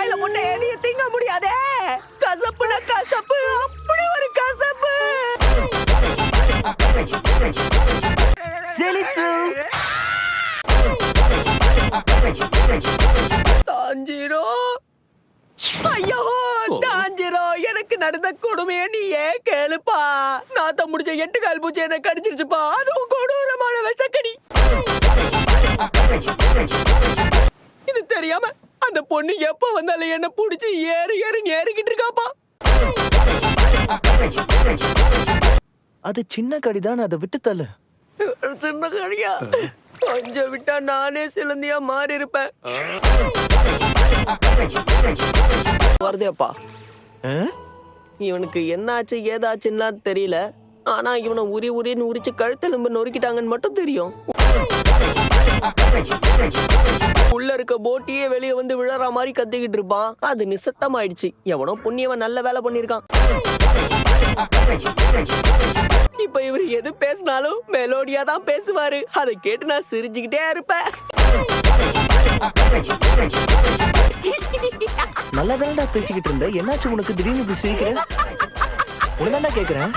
வாயில போட்டு எதையும் திங்க முடியாதே. கசப்புனா கசப்பு, அப்படி ஒரு கசப்பு. தாஞ்சிரோ, ஐயோ தாஞ்சிரோ, எனக்கு நடந்த கொடுமையை நீ ஏன் கேளுப்பா. நாத்த முடிச்ச 8 கால் பூச்சி என்ன கடிச்சிருச்சுப்பா. அதுவும் கொடூரமான விஷக்கடி. இது தெரியாம அந்த பொண்ணு எப்ப வந்தாலும் என்ன புடிச்சு ஏறு ஏறுன்னு ஏறிக்கிட்டு இருக்காப்பா. அது சின்ன கடிதான், அதை விட்டு தள்ளு. சின்ன கடியா? கொஞ்சம் விட்டா நானே சிலந்தியா மாறி இருப்பேன். வருதேப்பா. இவனுக்கு என்னாச்சு ஏதாச்சுன்னா தெரியல. ஆனா இவனை உரின்னு உரிச்சு கழுத்தெலும்பு நொறுக்கிட்டாங்கன்னு மட்டும் தெரியும். உள்ள இருக்க போட்டியே வெளியே வந்து விழற மாதிரி கத்திக்கிட்டு இருப்பான். அது நிசத்தமாயிடுச்சு. எவனோ புண்ணியவன் நல்ல வேலை பண்ணிருக்கான். இப்ப இவரு எது பேசினாலும் மெலோடியா தான் பேசுவாரு. அதை கேட்டு நான் சிரிச்சுக்கிட்டே இருப்பேன். நல்லா தானடா பேசிக்கிட்டு இருந்த, என்னாச்சு உனக்கு திடீர்னு இப்படி சிரிக்கிற? உனதான்டா கேக்குறேன்.